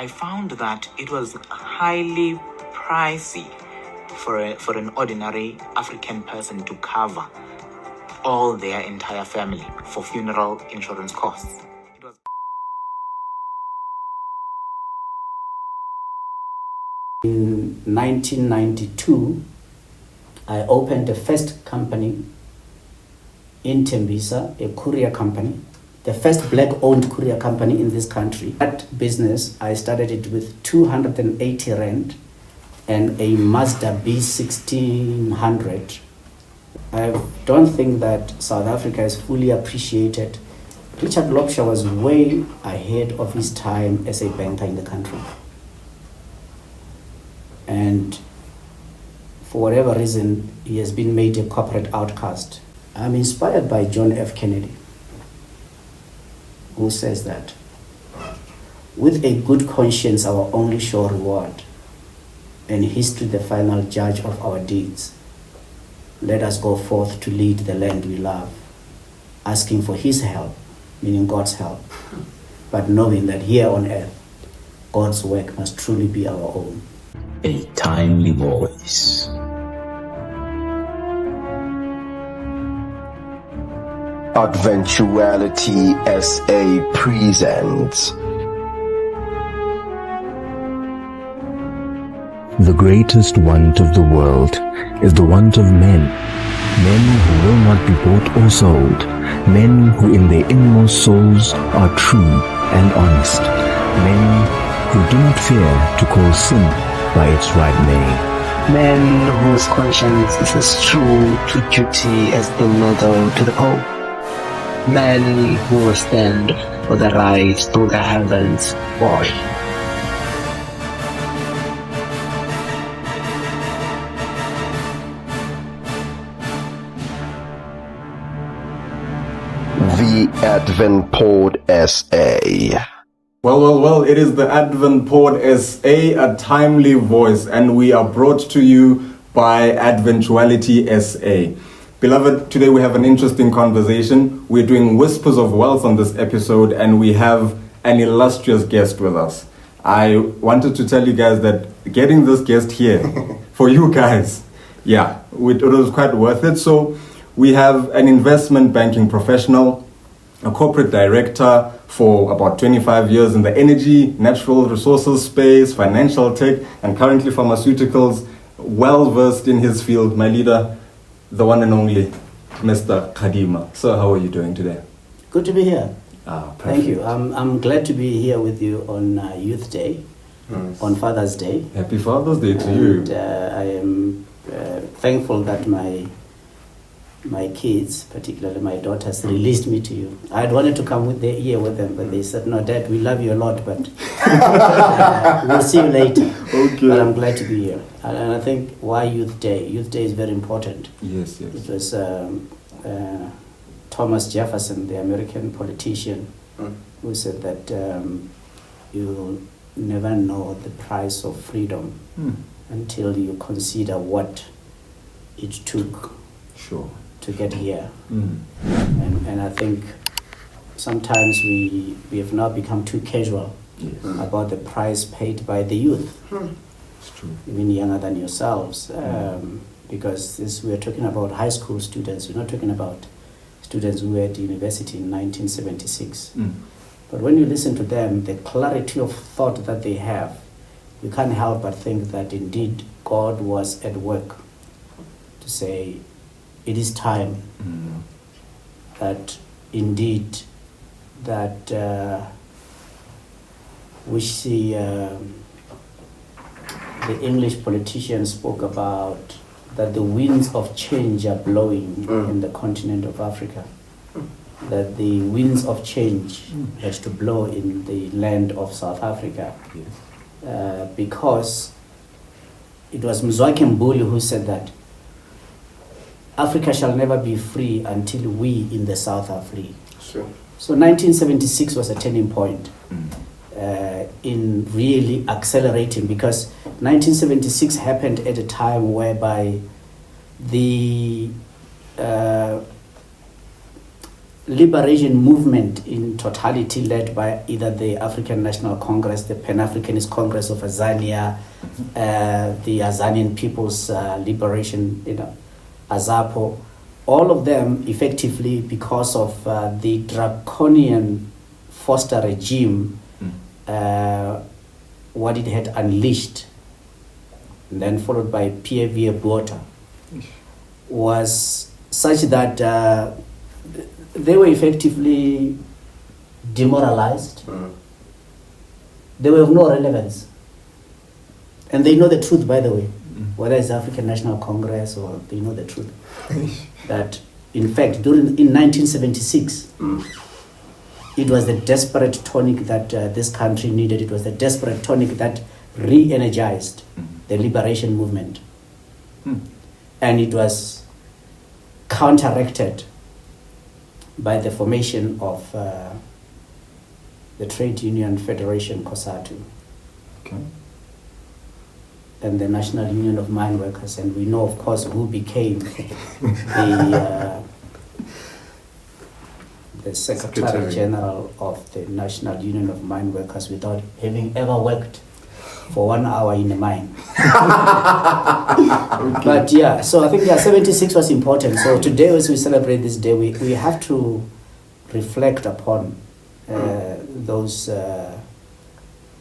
found that it was highly pricey for an ordinary African person to cover all their entire family for funeral insurance costs. It was In 1992, I opened the first company in Tembisa, a courier company, the first black-owned courier company in this country. That business, I started it with 280 rand and a Mazda B1600. I don't think that South Africa is fully appreciated. Richard Lobsher was way ahead of his time as a banker in the country. And for whatever reason, he has been made a corporate outcast. I'm inspired by John F. Kennedy, who says that with a good conscience, our only sure reward, and history the final judge of our deeds, let us go forth to lead the land we love, asking for his help, meaning God's help, but knowing that here on earth, God's work must truly be our own. A timely voice. Adventuality SA presents The greatest want of the world is the want of men. Men who will not be bought or sold. Men who in their inmost souls are true and honest. Men who do not fear to call sin by its right name. Men whose conscience is as true to duty as the needle to the pole. Men who will stand for the right to the heavens. Boy. the Advent Pod SA. Well, it is the Advent Pod SA, a timely voice, and we are brought to you by Adventuality SA. Beloved, today we have an interesting conversation. We're doing Whispers of Wealth on this episode, and we have an illustrious guest with us. I wanted to tell you guys that getting this guest here for you guys, it was quite worth it. So we have an investment banking professional, a corporate director for about 25 years in the energy, natural resources space, financial tech, and currently pharmaceuticals, well versed in his field. My leader, the one and only Mr. Kgadima. So how are you doing today? Good to be here. Perfect. Thank you. I'm glad to be here with you on Youth Day, on Father's Day. Happy Father's Day to you. I am thankful that my kids, particularly my daughters, released me to you. I had wanted to come here with them, but they said, "No, Dad, we love you a lot, but we'll see you later." Okay. But I'm glad to be here. And I think why Youth Day? Youth Day is very important. Yes. It was Thomas Jefferson, the American politician, who said that you'll never know the price of freedom until you consider what it took to get here. And I think sometimes we have now become too casual about the price paid by the youth, It's true. even younger than yourselves, because we're talking about high school students. We're not talking about students who were at university in 1976. But when you listen to them, the clarity of thought that they have, you can't help but think that indeed God was at work to say, it is time that indeed that we see the English politician spoke about that the winds of change are blowing in the continent of Africa, that the winds of change had to blow in the land of South Africa, because it was Mzwaki Mbuli who said that Africa shall never be free until we in the South are free. Sure. So 1976 was a turning point in really accelerating, because 1976 happened at a time whereby the liberation movement in totality, led by either the African National Congress, the Pan-Africanist Congress of Azania, the Azanian People's Liberation, AZAPO, all of them effectively, because of the draconian Foster regime, what it had unleashed, and then followed by PAV Botha, was such that they were effectively demoralized. They were of no relevance. And they know the truth, by the way, whether it's African National Congress, or they know the truth. That, in fact, in 1976, it was the desperate tonic that this country needed. It was the desperate tonic that re-energized the liberation movement. And it was counteracted by the formation of the Trade Union Federation, COSATU, and the National Union of Mine Workers. And we know, of course, who became the Secretary General of the National Union of Mine Workers without having ever worked for 1 hour in a mine. But yeah, so I think 76 was important. So today, as we celebrate this day, we have to reflect upon those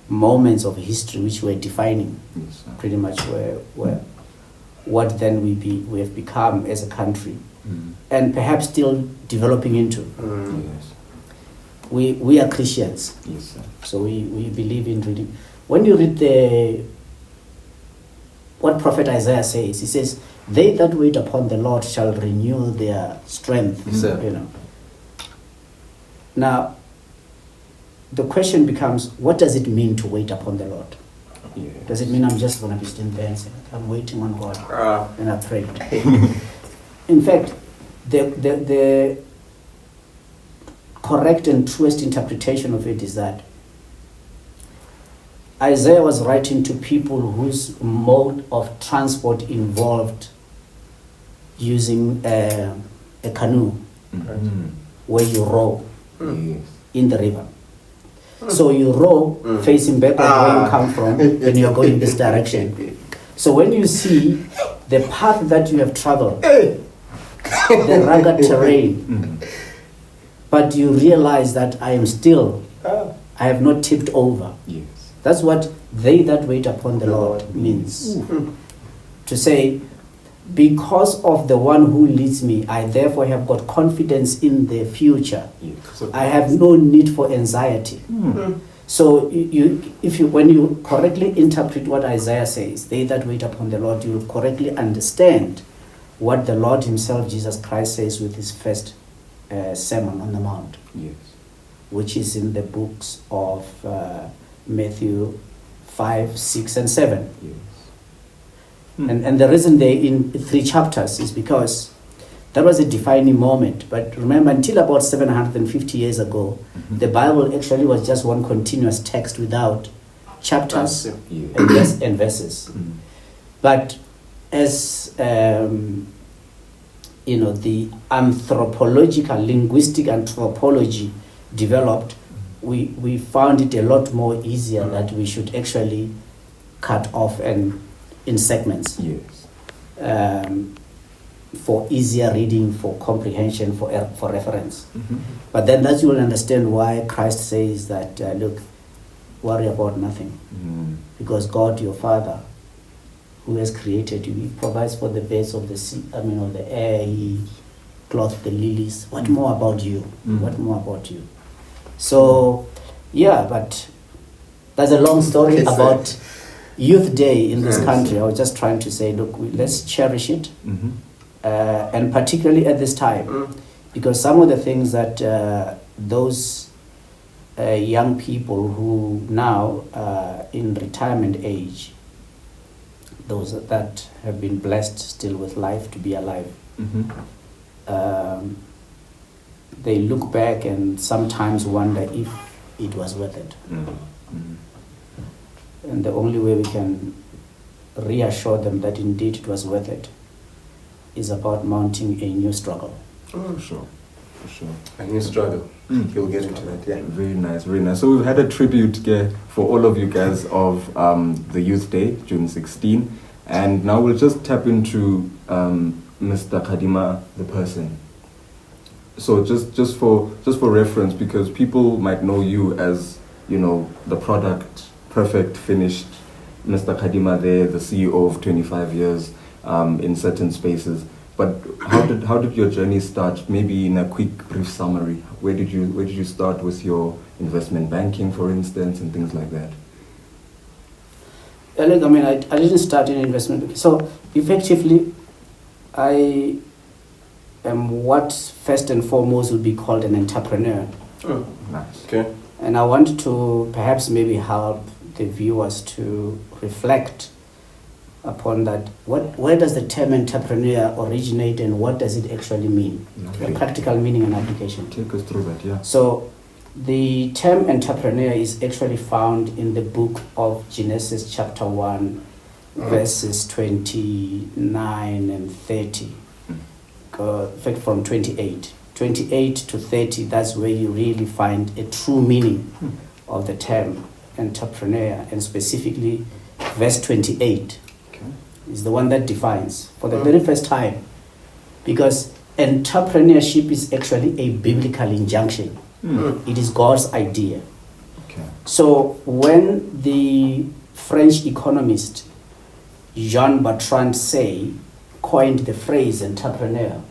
moments of history which were defining pretty much where what then we have become as a country, and perhaps still developing into. We are Christians, so we believe in reading. When you read what Prophet Isaiah says, he says, "They that wait upon the Lord shall renew their strength." Now, the question becomes, what does it mean to wait upon the Lord? Does it mean I'm just going to be standing there and saying, I'm waiting on God and I pray? In fact, the correct and truest interpretation of it is that Isaiah was writing to people whose mode of transport involved using a canoe where you row in the river. So you row facing backward where you come from, and you're going this direction. So when you see the path that you have traveled, the rugged terrain, but you realize that I have not tipped over. That's what "they that wait upon the Lord" means. To say, because of the one who leads me, I therefore have got confidence in the future. I have no need for anxiety. So when you correctly interpret what Isaiah says, "they that wait upon the Lord," you will correctly understand what the Lord himself, Jesus Christ, says with his first Sermon on the Mount, which is in the books of Matthew 5, 6, and 7. And the reason they're in 3 chapters is because that was a defining moment. But remember, until about 750 years ago, the Bible actually was just one continuous text without chapters and verses. But as the anthropological, linguistic anthropology developed, we found it a lot more easier that we should actually cut off and in segments, for easier reading, for comprehension, for reference. But then that you will understand why Christ says that, look, worry about nothing, because God, your Father, who has created you, he provides for the birds of the sea, of the air, he clothes the lilies. What more about you? What more about you? So, but that's a long story about Youth Day in this country. I was just trying to say, look, let's cherish it, and particularly at this time, because some of the things that those young people who now in retirement age, those that have been blessed still with life to be alive, they look back and sometimes wonder if it was worth it. And the only way we can reassure them that indeed it was worth it is about mounting a new struggle. For sure. And you struggle. You'll get into that, yeah. Very nice, very nice. So we've had a tribute for all of you guys of the Youth Day, June 16, and now we'll just tap into Mr. Kgadima, the person. So just for reference, because people might know you as, you know, the product, perfect, finished Mr. Kgadima there, the CEO of 25 years in certain spaces. But how did your journey start? Maybe in a quick, brief summary. Where did you start with your investment banking, for instance, and things like that? I mean, I didn't start in investment banking. So effectively, I am what first and foremost will be called an entrepreneur. Nice. Okay. And I want to perhaps maybe help the viewers to reflect upon that. Where does the term entrepreneur originate and what does it actually mean? Okay. The practical meaning and application. Take us through that, yeah. So the term entrepreneur is actually found in the book of Genesis chapter 1, verses 29 and 30. In fact, from 28 to 30, that's where you really find a true meaning of the term entrepreneur, and specifically verse 28 is the one that defines for the very first time, because entrepreneurship is actually a biblical injunction. It is God's idea. Okay. So when the French economist Jean-Bertrand Say coined the phrase entrepreneur,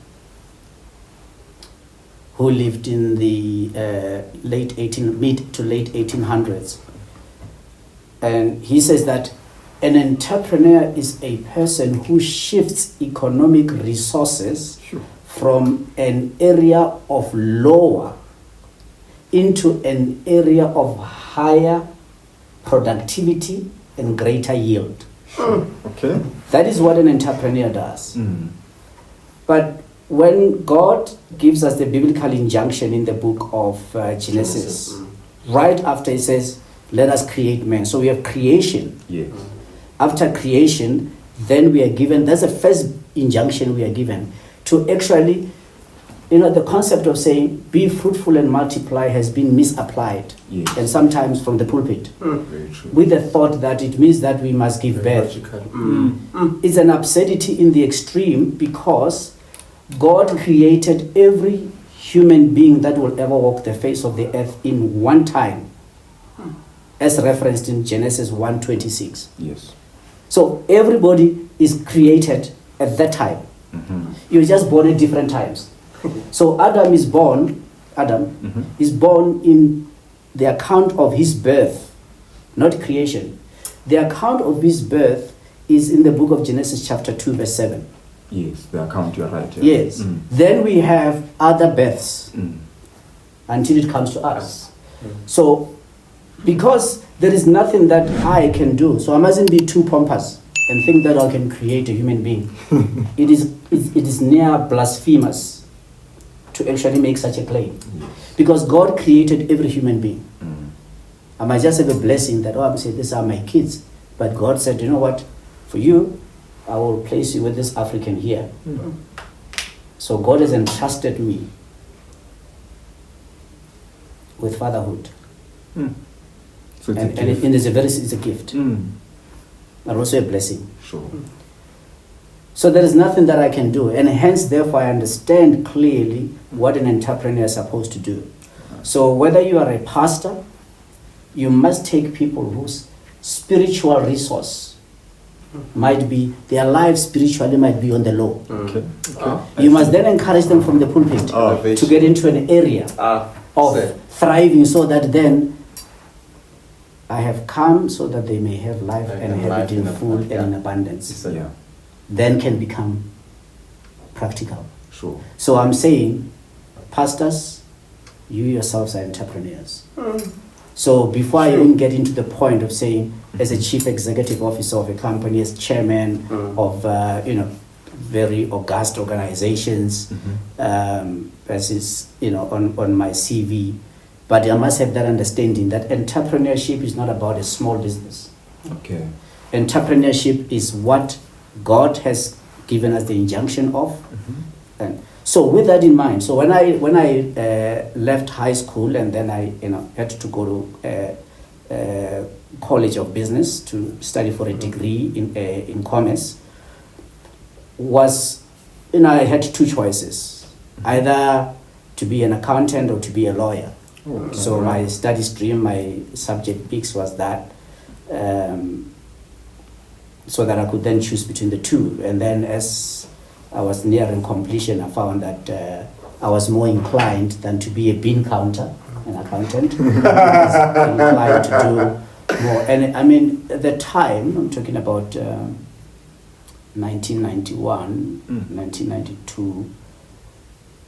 who lived in the mid to late 1800s, and he says that an entrepreneur is a person who shifts economic resources from an area of lower into an area of higher productivity and greater yield. Okay. That is what an entrepreneur does. But when God gives us the biblical injunction in the book of Genesis, right after he says, let us create man. So we have creation. Yes. After creation, then we are given, that's the first injunction we are given, to actually, the concept of saying, be fruitful and multiply has been misapplied. Yes. And sometimes from the pulpit. Very true. With the thought that it means that we must give birth. It's an absurdity in the extreme, because God created every human being that will ever walk the face of the earth in one time, as referenced in Genesis 1:26. Yes. So everybody is created at that time. You're just born at different times. So Adam is born in the account of his birth, not creation. The account of his birth is in the book of Genesis chapter 2 verse 7. Yes, the account, you're right. Yeah. Yes. Then we have other births until it comes to us. So because there is nothing that I can do, so I mustn't be too pompous and think that I can create a human being. It is near blasphemous to actually make such a claim. Because God created every human being. I might just have a blessing that, I'm saying, these are my kids. But God said, you know what, for you, I will place you with this African here. So God has entrusted me with fatherhood. So it's And a gift. it's a gift. But also a blessing. Sure. So there is nothing that I can do. And hence, therefore, I understand clearly what an entrepreneur is supposed to do. So whether you are a pastor, you must take people whose spiritual resource might be, their life spiritually might be on the low. Okay. You must then encourage them from the pulpit to get into an area of thriving, so that then I have come so that they may have life and have it in full and in abundance. Yeah. Then can become practical. Sure. So I'm saying, pastors, you yourselves are entrepreneurs. So before I even get into the point of saying, as a chief executive officer of a company, as chairman of very august organizations, as is on my CV, but I must have that understanding that entrepreneurship is not about a small business. Okay. Entrepreneurship is what God has given us the injunction of. And So with that in mind, so when I left high school and then I had to go to College of Business to study for a degree in commerce, I had two choices, either to be an accountant or to be a lawyer. So my study stream, my subject picks was that, so that I could then choose between the two. And then as I was nearing completion, I found that I was more inclined than to be a bean counter, an accountant. I was inclined to do more. And I mean, at the time, I'm talking about 1991, 1992,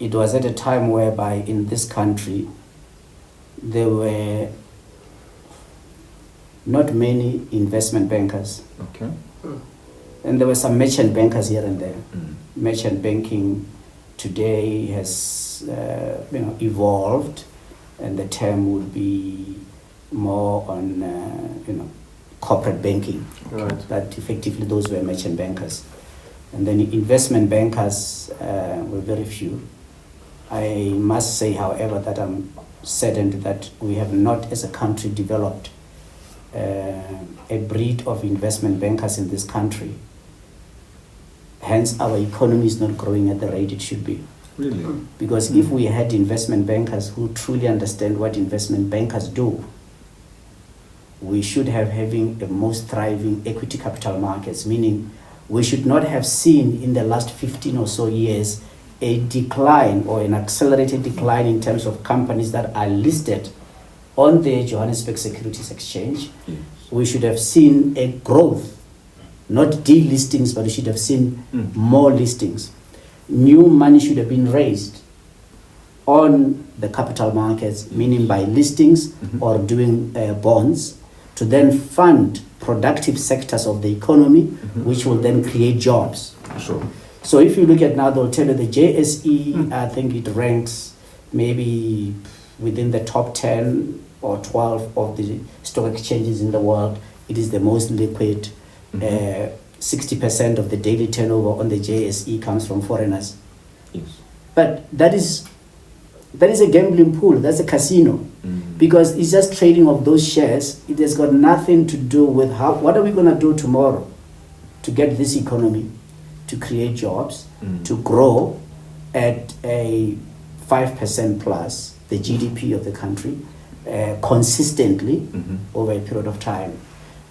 it was at a time whereby in this country, there were not many investment bankers. Okay. And there were some merchant bankers here and there. Merchant banking today has evolved, and the term would be more on corporate banking. Right. But effectively those were merchant bankers. And then investment bankers were very few. I must say, however, that I'm saddened that we have not as a country developed a breed of investment bankers in this country. Hence, our economy is not growing at the rate it should be. Really? Because if we had investment bankers who truly understand what investment bankers do, we should have having the most thriving equity capital markets, meaning we should not have seen in the last 15 or so years a decline or an accelerated decline in terms of companies that are listed on the Johannesburg Securities Exchange. Yes. We should have seen a growth, not delistings, but we should have seen more listings. New money should have been raised on the capital markets, meaning by listings or doing bonds, to then fund productive sectors of the economy, which will then create jobs. Sure. So if you look at now, they'll tell you the JSE, I think it ranks maybe within the top 10 or 12 of the stock exchanges in the world. It is the most liquid. 60% of the daily turnover on the JSE comes from foreigners. Yes. But that is a gambling pool, that's a casino. Because it's just trading of those shares. It has got nothing to do with what are we going to do tomorrow to get this economy to create jobs, to grow at a 5% plus the GDP of the country consistently over a period of time.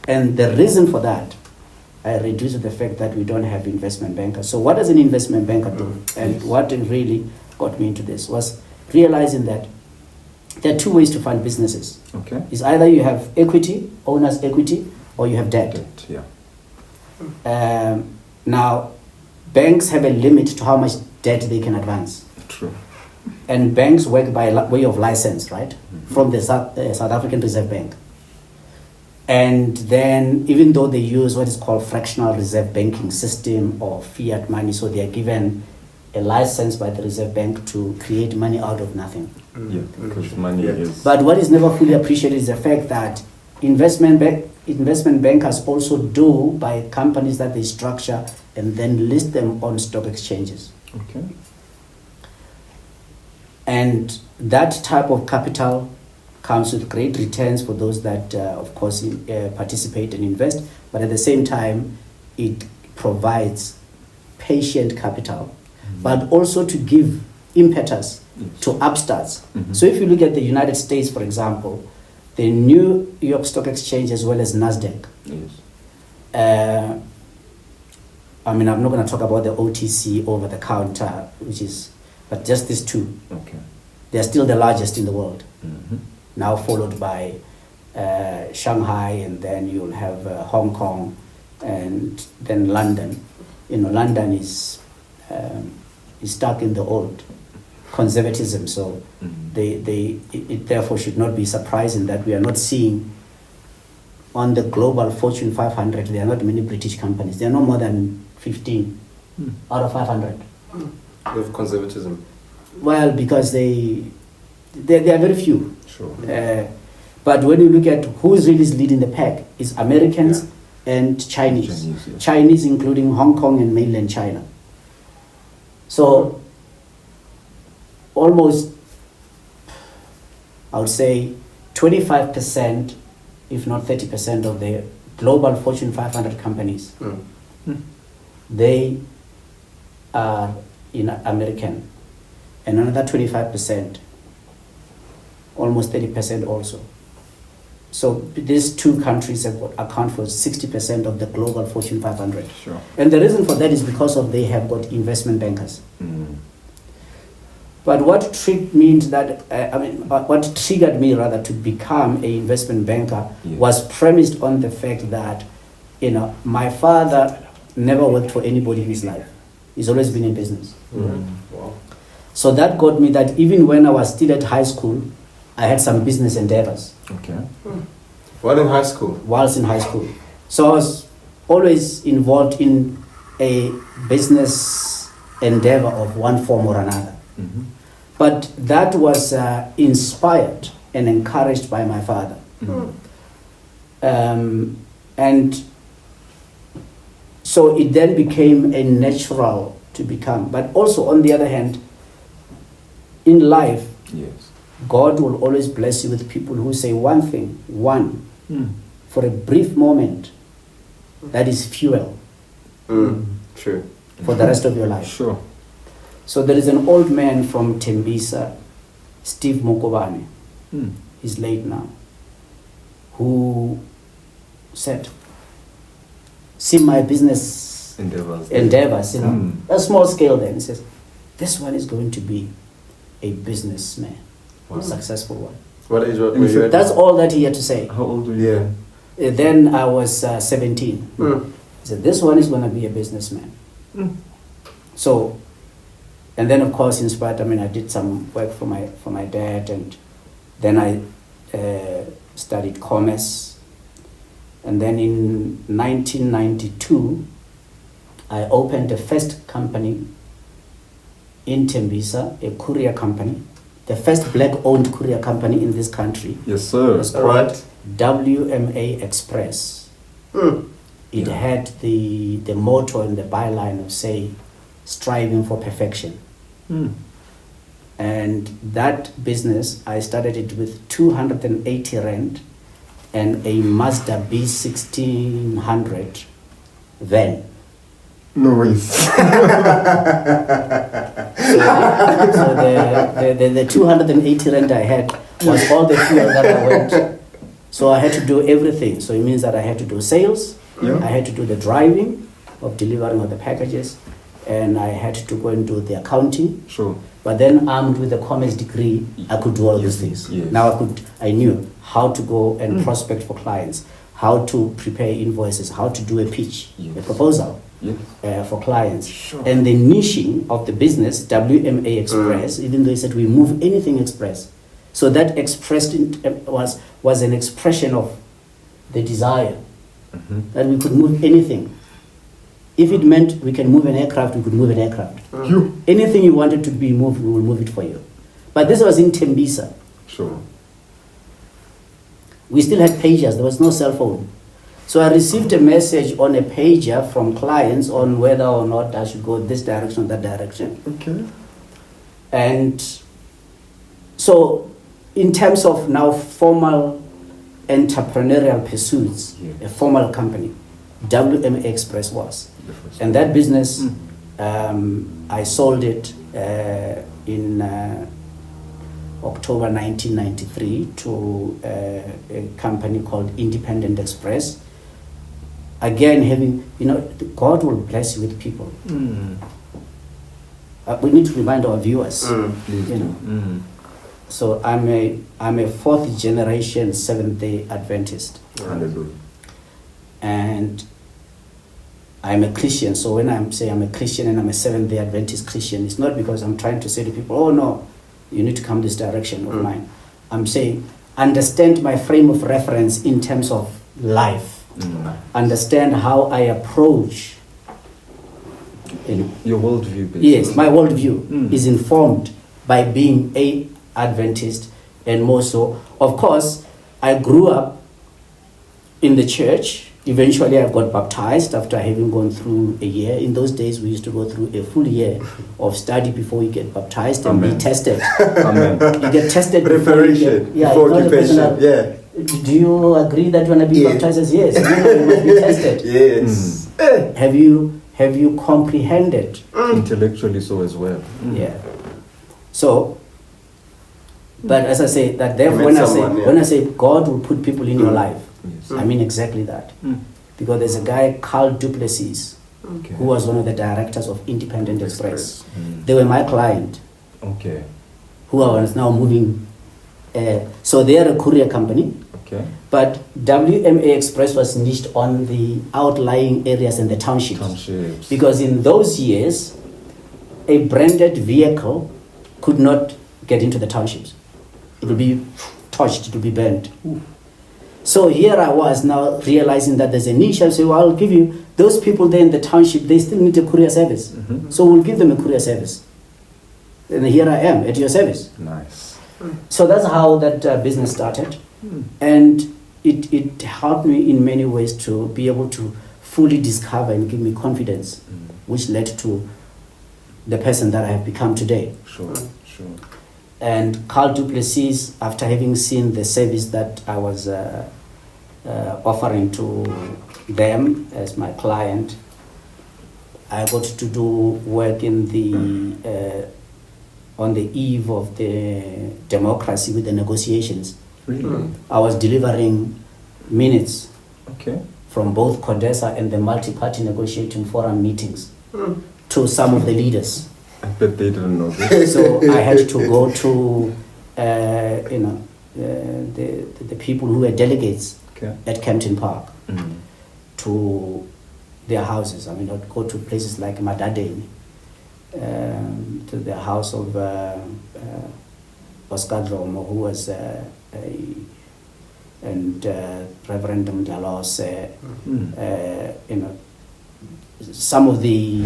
And the reason for that, I reduce the fact that we don't have investment bankers. So what does an investment banker do? And what really got me into this was realizing that there are two ways to fund businesses. Okay. It's either you have equity, owner's equity, or you have debt. Yeah. Now, banks have a limit to how much debt they can advance. True. And banks work by way of license, right? From the South African Reserve Bank. And then, even though they use what is called fractional reserve banking system or fiat money, so they are given a license by the Reserve Bank to create money out of nothing. Yeah, because money is... But what is never fully appreciated is the fact that investment bankers also do by companies that they structure and then list them on stock exchanges. Okay. And that type of capital comes with great returns for those that, of course, participate and invest. But at the same time, it provides patient capital, but also to give impetus to upstarts. So if you look at the United States, for example, the New York Stock Exchange as well as NASDAQ. Yes. I mean, I'm not going to talk about the OTC over the counter, but just these two. Okay. They're still the largest in the world. Now followed by Shanghai, and then you'll have Hong Kong, and then London. London is stuck in the old conservatism, so it therefore should not be surprising that we are not seeing on the global Fortune 500, there are not many British companies. There are no more than 15 out of 500. With conservatism. Well, because they are very few. Sure. But when you look at who's really leading the pack, it's Americans and Chinese. Yes. Chinese including Hong Kong and mainland China. So almost, I would say, 25%, if not 30% of the global Fortune 500 companies, they are in American, and another 25%, almost 30% also. So these two countries account for 60% of the global Fortune 500. Sure. And the reason for that is because of they have got investment bankers. But what triggered me rather to become an investment banker was premised on the fact that, my father never worked for anybody in his life. He's always been in business. Wow. So that got me that even when I was still at high school, I had some business endeavors. Okay. What in high school? Whilst in high school. So I was always involved in a business endeavor of one form or another. But that was inspired and encouraged by my father. And so it then became a natural to become. But also, on the other hand, in life, Yes. God will always bless you with people who say one thing, for a brief moment, that is fuel True. for the rest of your life. Sure. So there is an old man from Tembisa, Steve Mokobane, he's late now, who said, see my business endeavors, a small scale then. He says, this one is going to be a businessman, a successful one. What age were you at? That's all that he had to say. How old were you? Then I was 17. He said, this one is going to be a businessman. So, and then of course, inspired, I did some work for my dad, and then I studied commerce. And then in 1992, I opened the first company in Tembisa, a courier company, the first black-owned courier company in this country. Yes, sir. It's called WMA Express. It had the motto and the byline of, say, striving for perfection. And that business, I started it with 280 rand and a Mazda B1600 van. Noise. So the 280 rand I had was all the fuel that I went. So I had to do everything. So it means that I had to do sales, I had to do the driving of delivering of the packages, and I had to go and do the accounting. Sure. But then armed with a commerce degree, I could do all these things. Yes. Now I knew how to go and prospect for clients, how to prepare invoices, how to do a pitch, a proposal. For clients. Sure. And the niching of the business, WMA Express, even though he said we move anything express. So that expressed was an expression of the desire that we could move anything. If it meant we can move an aircraft, we could move an aircraft. Anything you wanted to be moved, we will move it for you. But this was in Tembisa. Sure. We still had pagers, there was no cell phone. So I received a message on a pager from clients on whether or not I should go this direction or that direction. Okay. And so in terms of now formal entrepreneurial pursuits, a formal company, WMA Express was. And that business, I sold it in October 1993 to a company called Independent Express. Again, God will bless you with people. We need to remind our viewers. So I'm a fourth generation Seventh-day Adventist. Hallelujah. And I'm a Christian. So when I'm saying I'm a Christian and I'm a Seventh-day Adventist Christian, it's not because I'm trying to say to people, oh no, you need to come this direction of mine. I'm saying, understand my frame of reference in terms of life. Understand how I approach. Your worldview, basically. Yes, my worldview is informed by being a Adventist, and more so. Of course, I grew up in the church, eventually I got baptized after having gone through a year. In those days, we used to go through a full year of study before you get baptized and be tested. Amen. You get tested Preparation before occupation. Yeah. Do you agree that you want to be baptized as yes? No, you must be tested. Yes. Have you comprehended? Intellectually so as well. Yeah. So, but as I say, that therefore, You met when I say God will put people in your life, Yes. I mean exactly that. Because there's a guy, Carl Duplessis, who was one of the directors of Independent Express. They were my client, Okay. who I was now moving. So they are a courier company, Okay. but WMA Express was niched on the outlying areas and the townships. Townships. Because in those years, a branded vehicle could not get into the townships. It would be torched, it would be burned. So here I was now realizing that there's a niche. I say, well, I'll give you those people there in the township, they still need a courier service. So we'll give them a courier service. And here I am at your service. Nice. So that's how that business started. And it helped me in many ways to be able to fully discover and give me confidence, which led to the person that I have become today. Sure. And Carl Duplessis, after having seen the service that I was offering to them as my client, I got to do work in the on the eve of the democracy with the negotiations. Really? I was delivering minutes Okay. from both CODESA and the multi-party negotiating forum meetings to some of the leaders. I bet they didn't know this. So I had to go to, the people who were delegates Okay. at Kempton Park to their houses. I mean, I'd go to places like Madadeni, to the house of Oscar Dromo, who was and Reverend Mdalos, some of the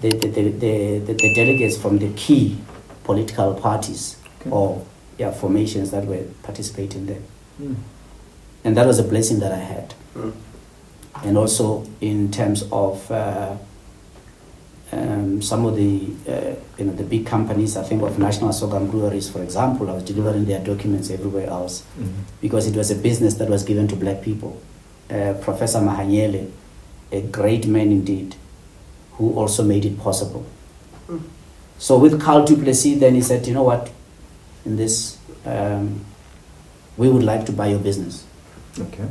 delegates from the key political parties or formations that were participating there. And that was a blessing that I had. And also in terms of some of the the big companies, I think of National Sorghum Breweries, for example, I was delivering their documents everywhere else because it was a business that was given to black people. Professor Mahanyele, a great man indeed, who also made it possible. So with Carl Duplessis, then he said, you know what, in this, we would like to buy your business. Okay.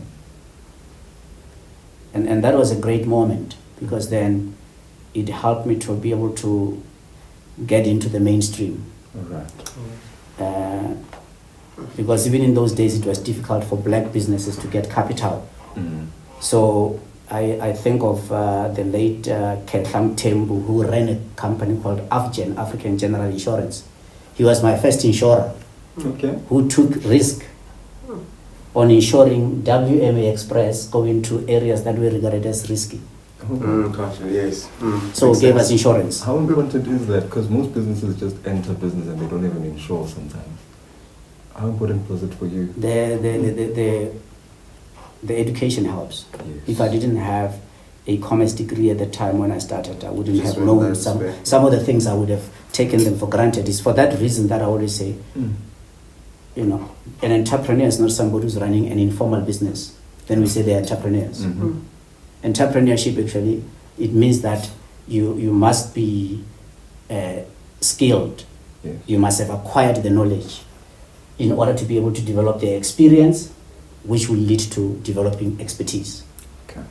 And that was a great moment because then it helped me to be able to get into the mainstream. All right. Because even in those days, it was difficult for black businesses to get capital. So I think of the late Ketham Tembu, who ran a company called AFGEN, African General Insurance. He was my first insurer who took risk on insuring WMA Express going to areas that were regarded as risky. Gotcha, yes. So gave us insurance. How important is that? Because most businesses just enter business and they don't even insure sometimes. How important was it for you? The education helps. Yes. If I didn't have a commerce degree at the time when I started, I wouldn't Just have went known that some way. of the things. I would have taken them for granted. It's for that reason that I always say, an entrepreneur is not somebody who's running an informal business. Then we say they're entrepreneurs. Entrepreneurship, actually, it means that you must be skilled. Yes. You must have acquired the knowledge in order to be able to develop the experience, which will lead to developing expertise. Okay.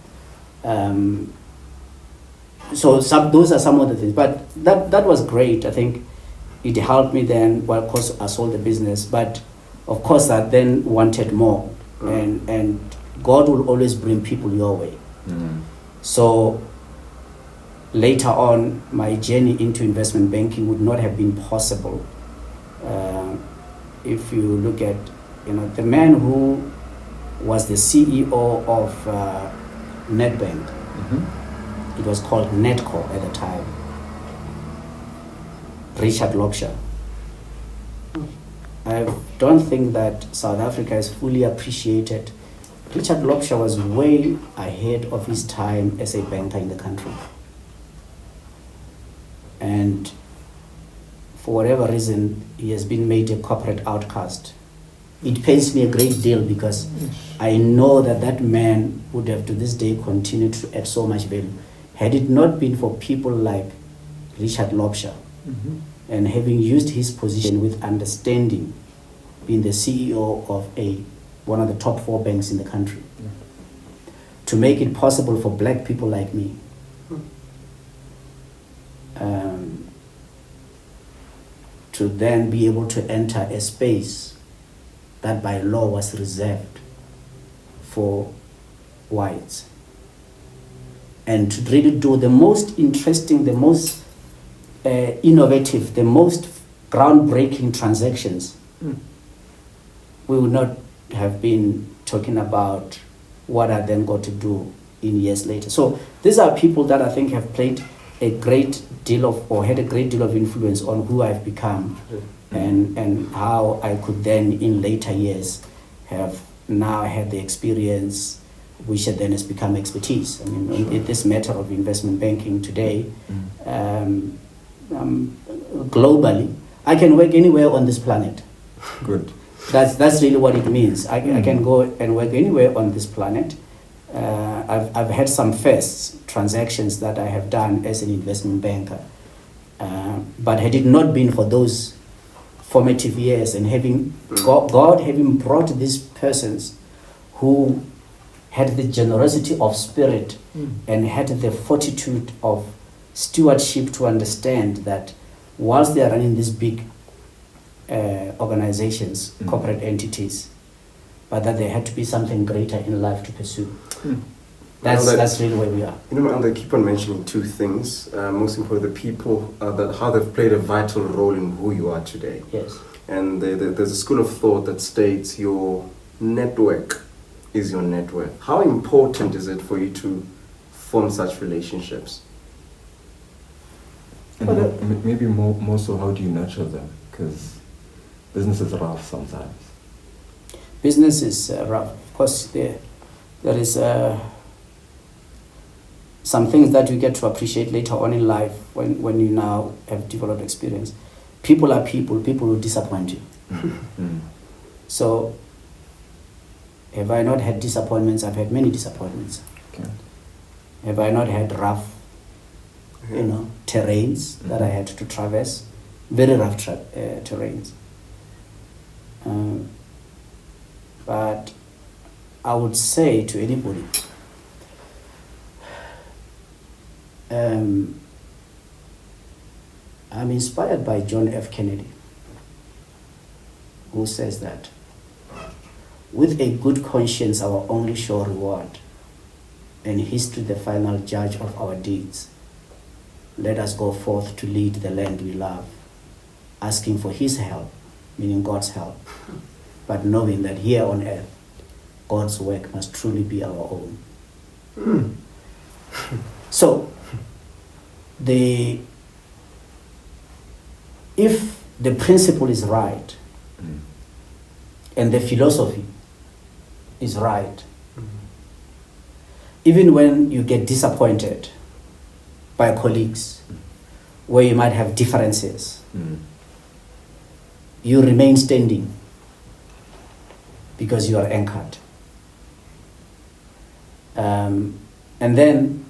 So those are some of the things. But that was great. I think it helped me then. Well, of course, I sold the business, but of course, I then wanted more. And God will always bring people your way. So later on, my journey into investment banking would not have been possible if you look at, the man who was the CEO of Nedbank. It was called Netco at the time. Richard Lockshire. I don't think that South Africa has fully appreciated Richard Lobsher was way ahead of his time as a banker in the country. And for whatever reason, he has been made a corporate outcast. It pains me a great deal because I know that that man would have to this day continued to add so much value. Had it not been for people like Richard Lobsher and having used his position with understanding, being the CEO of one of the top 4 banks in the country, to make it possible for black people like me to then be able to enter a space that by law was reserved for whites, and to really do the most interesting, the most innovative, the most groundbreaking transactions, we would not have been talking about what I then got to do in years later. So these are people that I think have played a great deal of, or had a great deal of influence on who I've become, and how I could then in later years have now had the experience which then has become expertise. I mean, in this matter of investment banking today, globally, I can work anywhere on this planet. Good. That's really what it means. I can go and work anywhere on this planet. I've had some first transactions that I have done as an investment banker. But had it not been for those formative years and having God having brought these persons who had the generosity of spirit and had the fortitude of stewardship to understand that whilst they are running these big organizations, corporate entities, but that there had to be something greater in life to pursue. That's really where we are. You know, they keep on mentioning 2 things. Most importantly, the people, how they've played a vital role in who you are today. Yes. And there's a school of thought that states your network is your net worth. How important is it for you to form such relationships? And maybe more so, how do you nurture them? Because business is rough sometimes. Business is rough. Of course, there is some things that you get to appreciate later on in life when you now have developed experience. People are people. People will disappoint you. So, have I not had disappointments? I've had many disappointments. Okay. Have I not had rough, terrains that I had to traverse? Very rough terrains. But I would say to anybody, I'm inspired by John F. Kennedy, who says that with a good conscience our only sure reward, and history the final judge of our deeds, let us go forth to lead the land we love, asking for his help, meaning God's help, but knowing that here on earth God's work must truly be our own. So if the principle is right and the philosophy is right, even when you get disappointed by colleagues where you might have differences, you remain standing because you are anchored. And then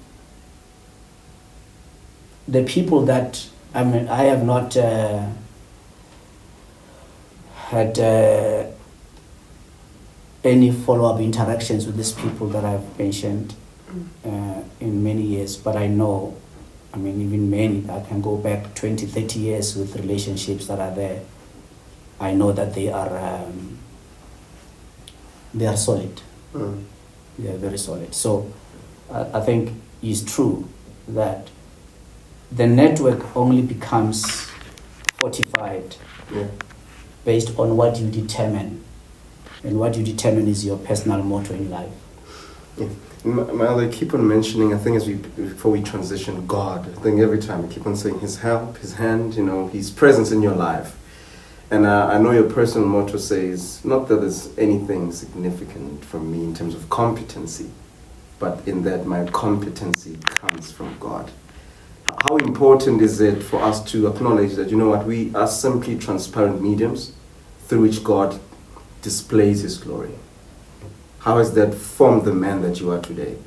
the people that, I have not had any follow-up interactions with these people that I've mentioned in many years, but I know, even many, I can go back 20, 30 years with relationships that are there. I know that they are solid. They are very solid. So I think it's true that the network only becomes fortified based on what you determine. And what you determine is your personal motto in life. Yeah. I keep on mentioning, I think before we transition, God. I think every time I keep on saying his help, his hand, his presence in your life. And I know your personal motto says, not that there's anything significant from me in terms of competency, but in that my competency comes from God. How important is it for us to acknowledge that, you know what, we are simply transparent mediums through which God displays His glory? How has that formed the man that you are today?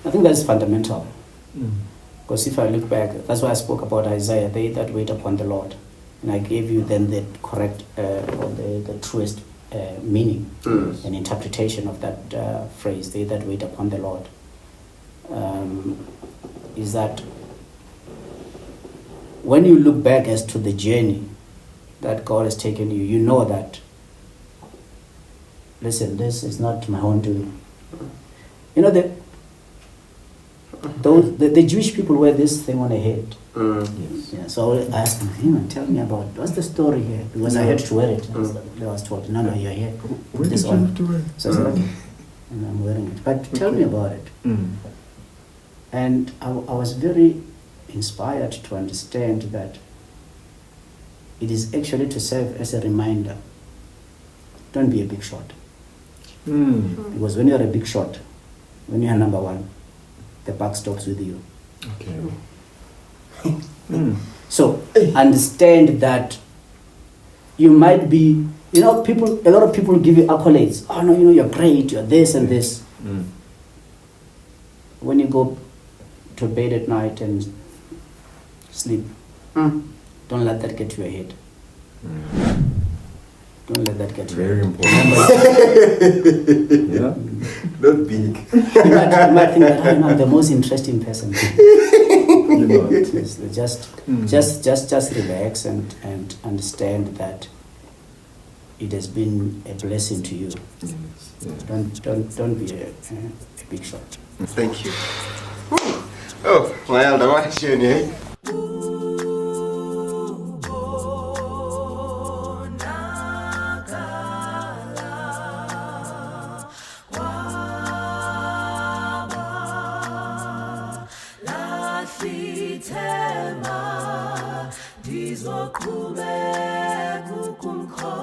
I think that's fundamental. Because if I look back, that's why I spoke about Isaiah, they that wait upon the Lord. And I gave you then the correct or the truest meaning and interpretation of that phrase, they that wait upon the Lord. Is that when you look back as to the journey that God has taken you, you know that, listen, this is not my own doing. You know, the Jewish people wear this thing on their head. Yes. Yeah, so I asked them, tell me about what's the story here? Because I had to wear it. I was told, no, you're here. Where did you have to wear it? So I said, okay, and I'm wearing it. But tell me about it. And I was very inspired to understand that it is actually to serve as a reminder. Don't be a big shot. Because when you're a big shot, when you're number one, the buck stops with you. Okay. So understand that you might be, a lot of people give you accolades. Oh no, you're great, you're this and this. When you go to bed at night and sleep, don't let that get to your head. Don't let that get to your head. Very important. Yeah. Not big. You might think that I'm the most interesting person. Just relax and understand that it has been a blessing to you. Don't be a big shot. Thank you. Oh, well, that was journey. Sithemba ndizoqhubeka